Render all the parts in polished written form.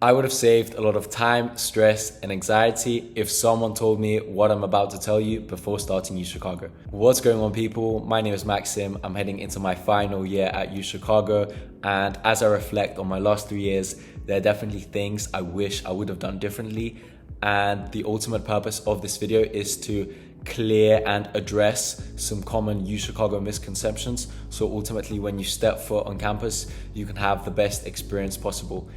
I would have saved a lot of time, stress, and anxiety if someone told me what I'm about to tell you before starting Uchicago. What's going on, people? My name is Maxim. I'm heading into my final year at Uchicago, and as I reflect on my last 3 years, there are definitely things I wish I would have done differently. And the ultimate purpose of this video is to clear and address some common Uchicago misconceptions, so ultimately when you step foot on campus, you can have the best experience possible.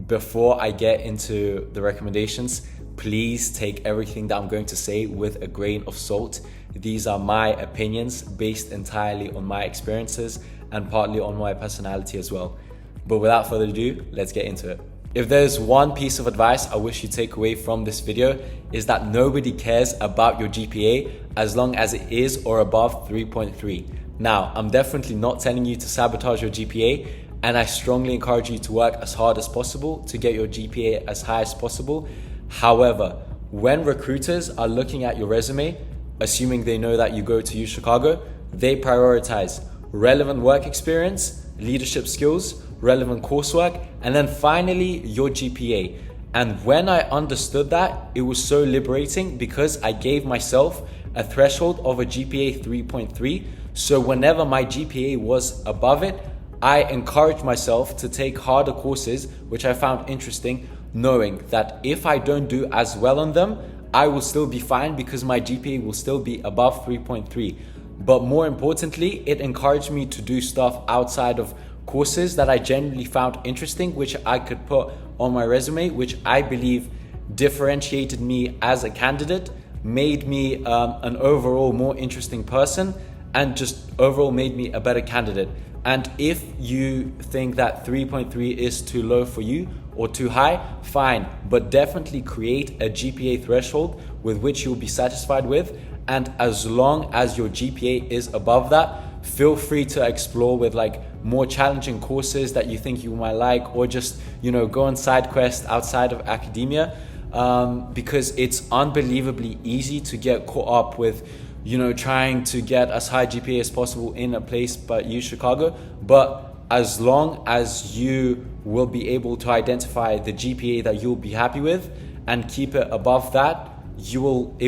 Before I get into the recommendations, please take everything that I'm going to say with a grain of salt. These are my opinions based entirely on my experiences and partly on my personality as well. But without further ado, let's get into it. If there's one piece of advice I wish you take away from this video, is that nobody cares about your GPA as long as it is or above 3.3. Now, I'm definitely not telling you to sabotage your GPA, and I strongly encourage you to work as hard as possible to get your GPA as high as possible. However, when recruiters are looking at your resume, assuming they know that you go to Uchicago, they prioritize relevant work experience, leadership skills, relevant coursework, and then finally your GPA. And when I understood that, it was so liberating because I gave myself a threshold of a GPA 3.3. So whenever my GPA was above it, I encouraged myself to take harder courses, which I found interesting, knowing that if I don't do as well on them, I will still be fine because my GPA will still be above 3.3. But more importantly, it encouraged me to do stuff outside of courses that I genuinely found interesting, which I could put on my resume, which I believe differentiated me as a candidate, made me an overall more interesting person, and just overall made me a better candidate. And if you think that 3.3 is too low for you or too high, fine, but definitely create a GPA threshold with which you'll be satisfied with. And as long as your GPA is above that, feel free to explore with like more challenging courses that you think you might like, or just, go on side quests outside of academia, because it's unbelievably easy to get caught up with trying to get as high GPA as possible in a place but Uchicago. But as long as you will be able to identify the GPA that you'll be happy with and keep it above that, it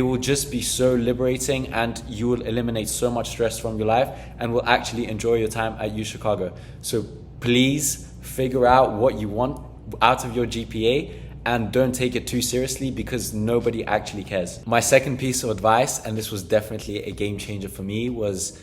will just be so liberating, and you will eliminate so much stress from your life and will actually enjoy your time at Uchicago. So please figure out what you want out of your GPA and don't take it too seriously because nobody actually cares. My second piece of advice, and this was definitely a game changer for me, was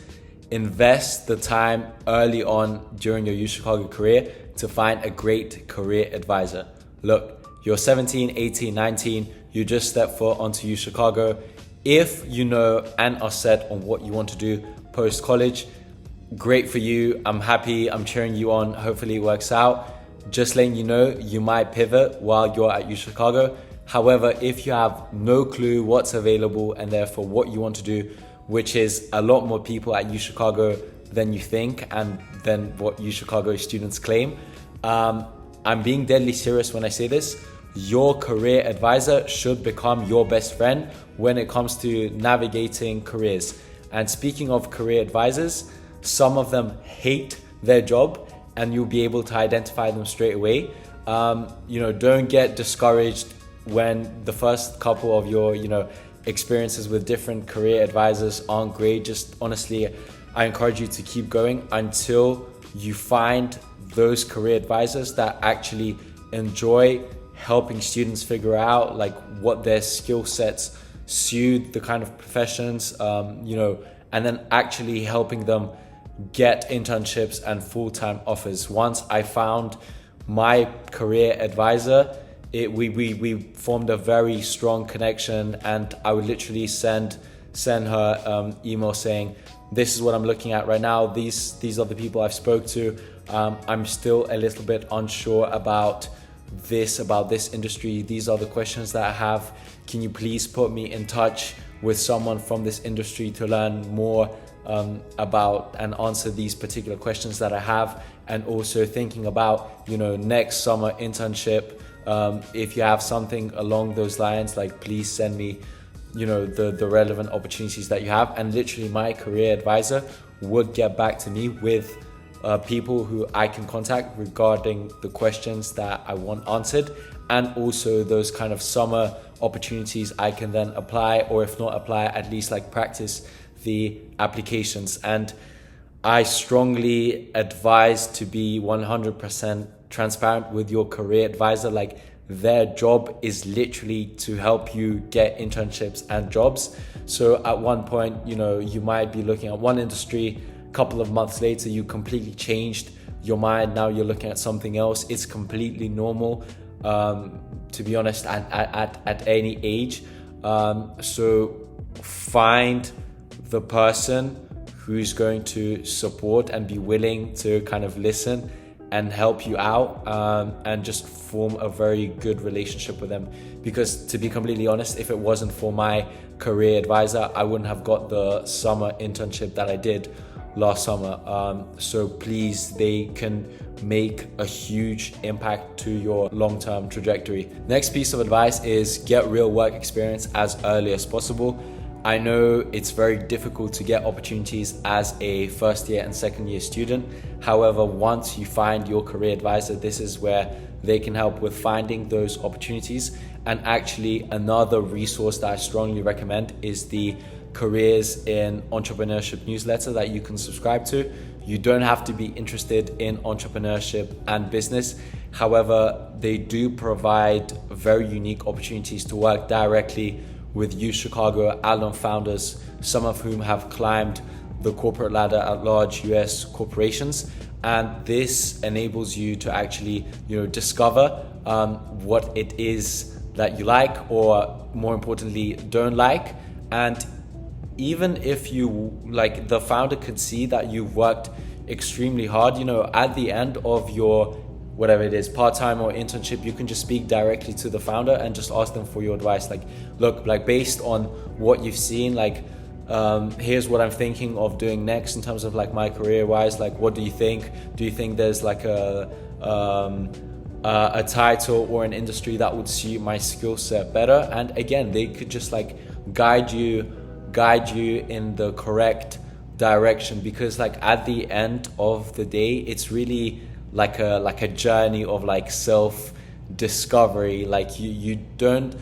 invest the time early on during your Uchicago career to find a great career advisor. Look, you're 17, 18, 19, you just stepped foot onto Uchicago. If you know and are set on what you want to do post-college, great for you. I'm happy, I'm cheering you on. Hopefully it works out. Just letting you know, you might pivot while you're at Uchicago. However, if you have no clue what's available and therefore what you want to do, which is a lot more people at Uchicago than you think and than what Uchicago students claim, I'm being deadly serious when I say this. Your career advisor should become your best friend when it comes to navigating careers. And speaking of career advisors, some of them hate their job, and you'll be able to identify them straight away. Don't get discouraged when the first couple of your, experiences with different career advisors aren't great. Just honestly, I encourage you to keep going until you find those career advisors that actually enjoy helping students figure out like what their skill sets suit the kind of professions, and then actually helping them get internships and full-time offers. Once I found my career advisor, we formed a very strong connection, and I would literally send her email saying, this is what I'm looking at right now, these are the people I've spoke to, I'm still a little bit unsure about this industry, these are the questions that I have, can you please put me in touch with someone from this industry to learn more about and answer these particular questions that I have. And also thinking about next summer internship, if you have something along those lines, like please send me the relevant opportunities that you have. And literally my career advisor would get back to me with people who I can contact regarding the questions that I want answered. and also those kind of summer opportunities I can then apply, or if not apply, at least like practice the applications. And I strongly advise to be 100% transparent with your career advisor. Like, their job is literally to help you get internships and jobs. So at one point, you might be looking at one industry, a couple of months later, you completely changed your mind. Now you're looking at something else. It's completely normal, to be honest, at any age. So find the person who's going to support and be willing to kind of listen and help you out, and just form a very good relationship with them. Because to be completely honest, if it wasn't for my career advisor, I wouldn't have got the summer internship that I did last summer. So please, they can make a huge impact to your long-term trajectory. Next piece of advice is get real work experience as early as possible. I know it's very difficult to get opportunities as a first year and second year student. However, once you find your career advisor, this is where they can help with finding those opportunities. And actually, another resource that I strongly recommend is the Careers in Entrepreneurship newsletter that you can subscribe to. You don't have to be interested in entrepreneurship and business. However, they do provide very unique opportunities to work directly with Uchicago alum founders, some of whom have climbed the corporate ladder at large US corporations. And this enables you to actually, discover what it is that you like, or more importantly, don't like. And even if the founder could see that you've worked extremely hard, at the end of your whatever it is, part-time or internship, you can just speak directly to the founder and just ask them for your advice. Like, look, based on what you've seen, here's what I'm thinking of doing next in terms of my career wise. What do you think? Do you think there's a title or an industry that would suit my skill set better? And again, they could just guide you in the correct direction, because at the end of the day, it's really like a journey of self discovery. You don't,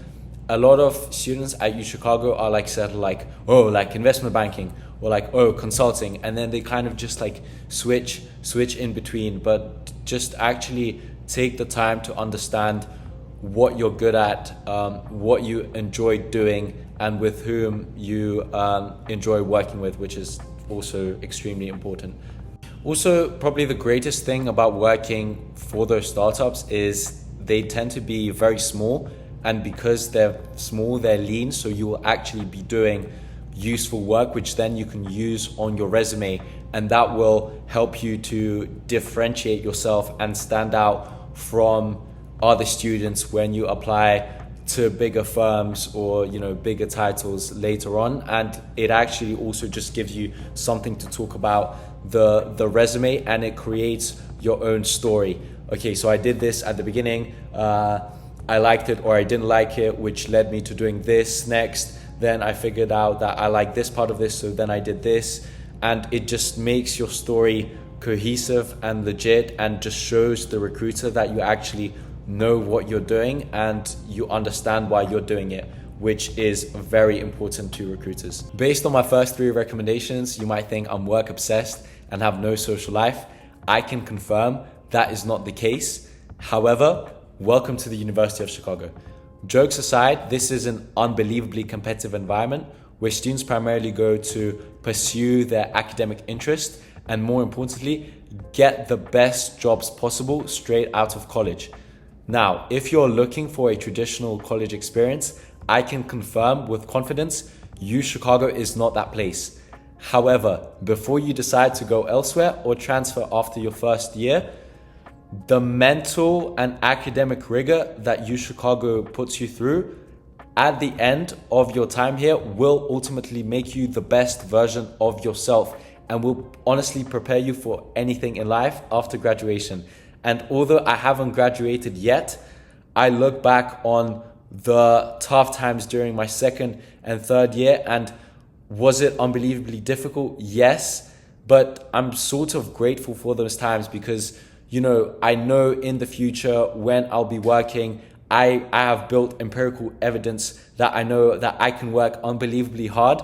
a lot of students at Uchicago are settled investment banking or consulting, and then they kind of just switch in between. But just actually take the time to understand what you're good at, what you enjoy doing, and with whom you enjoy working with, which is also extremely important. Also, probably the greatest thing about working for those startups is they tend to be very small, and because they're small, they're lean, so you will actually be doing useful work, which then you can use on your resume, and that will help you to differentiate yourself and stand out from other students when you apply to bigger firms or bigger titles later on. And it actually also just gives you something to talk about the resume, and it creates your own story. Okay, so I did this at the beginning, I liked it or I didn't like it, which led me to doing this next. Then I figured out that I like this part of this, so then I did this. And it just makes your story cohesive and legit, and just shows the recruiter that you actually know what you're doing and you understand why you're doing it, which is very important to recruiters. Based on my first 3 recommendations, you might think I'm work obsessed and have no social life. I can confirm that is not the case. However, welcome to the University of Chicago. Jokes aside, this is an unbelievably competitive environment where students primarily go to pursue their academic interest and, more importantly, get the best jobs possible straight out of college. Now, if you're looking for a traditional college experience, I can confirm with confidence, Uchicago is not that place. However, before you decide to go elsewhere or transfer after your first year, the mental and academic rigor that Uchicago puts you through at the end of your time here will ultimately make you the best version of yourself, and will honestly prepare you for anything in life after graduation. And although I haven't graduated yet, I look back on the tough times during my second and third year, and was it unbelievably difficult? Yes, but I'm sort of grateful for those times, because I know in the future when I'll be working, I have built empirical evidence that I know that I can work unbelievably hard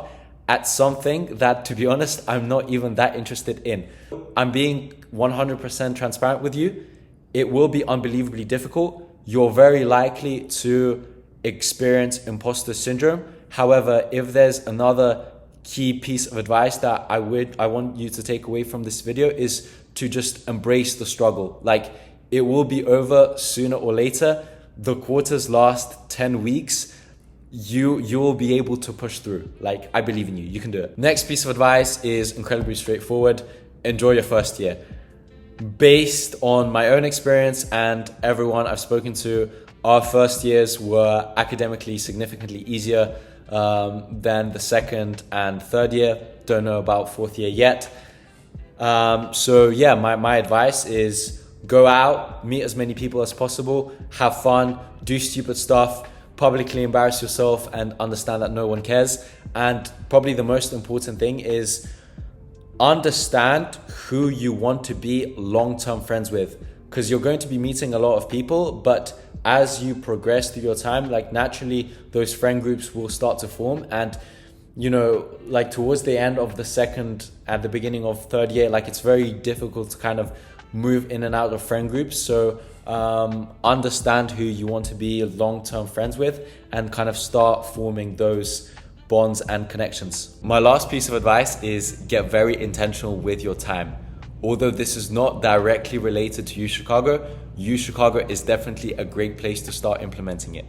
at something that, to be honest, I'm not even that interested in. I'm being 100% transparent with you. It will be unbelievably difficult. You're very likely to experience imposter syndrome. However, if there's another key piece of advice that I want you to take away from this video, is to just embrace the struggle. Like, it will be over sooner or later. The quarters last 10 weeks. You will be able to push through. Like, I believe in you. You can do it. Next piece of advice is incredibly straightforward. Enjoy your first year. Based on my own experience and everyone I've spoken to, our first years were academically significantly easier than the second and third year. Don't know about fourth year yet. So yeah, my advice is go out, meet as many people as possible, have fun, do stupid stuff, publicly embarrass yourself, and understand that no one cares. And probably the most important thing is understand who you want to be long-term friends with, because you're going to be meeting a lot of people, but as you progress through your time, like, naturally those friend groups will start to form. And you know, like, towards the end of the second, at the beginning of third year, like, it's very difficult to kind of move in and out of friend groups. So understand who you want to be long-term friends with and kind of start forming those bonds and connections. My last piece of advice is get very intentional with your time. Although this is not directly related to Uchicago, Uchicago is definitely a great place to start implementing it.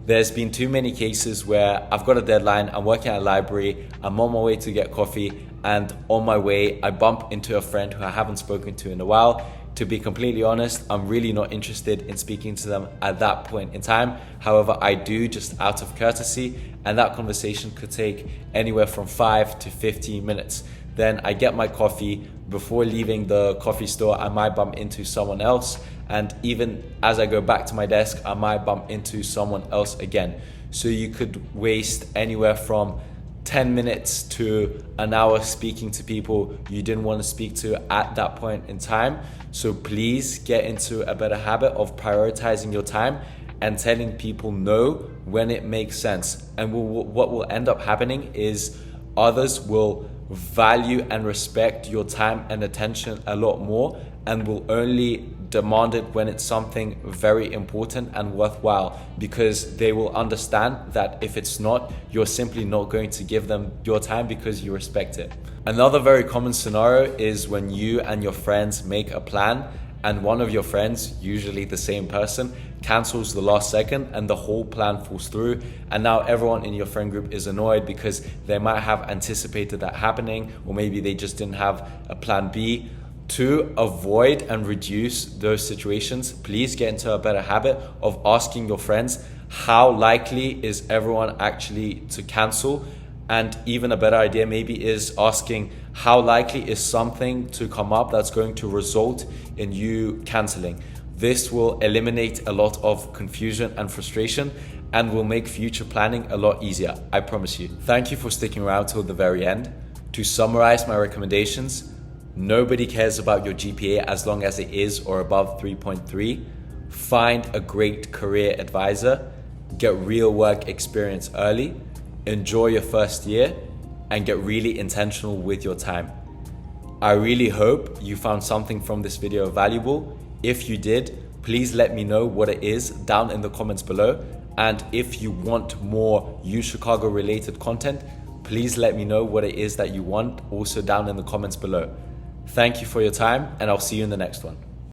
There's been too many cases where I've got a deadline, I'm working at a library, I'm on my way to get coffee, and on my way I bump into a friend who I haven't spoken to in a while. To be completely honest, I'm really not interested in speaking to them at that point in time. However, I do just out of courtesy, and that conversation could take anywhere from 5 to 15 minutes. Then I get my coffee. Before leaving the coffee store, I might bump into someone else. And even as I go back to my desk, I might bump into someone else again. So you could waste anywhere from 10 minutes to an hour speaking to people you didn't want to speak to at that point in time. So please get into a better habit of prioritizing your time and telling people no when it makes sense. And what will end up happening is others will value and respect your time and attention a lot more, and will only demand it when it's something very important and worthwhile, because they will understand that if it's not, you're simply not going to give them your time because you respect it. Another very common scenario is when you and your friends make a plan and one of your friends, usually the same person, cancels the last second and the whole plan falls through. And now everyone in your friend group is annoyed because they might have anticipated that happening, or maybe they just didn't have a plan B. To avoid and reduce those situations, please get into a better habit of asking your friends, how likely is everyone actually to cancel? And even a better idea maybe is asking, how likely is something to come up that's going to result in you canceling? This will eliminate a lot of confusion and frustration and will make future planning a lot easier, I promise you. Thank you for sticking around till the very end. To summarize my recommendations, nobody cares about your GPA as long as it is or above 3.3. Find a great career advisor, get real work experience early, enjoy your first year, and get really intentional with your time. I really hope you found something from this video valuable. If you did, please let me know what it is down in the comments below. And if you want more Uchicago related content, please let me know what it is that you want also down in the comments below. Thank you for your time, and I'll see you in the next one.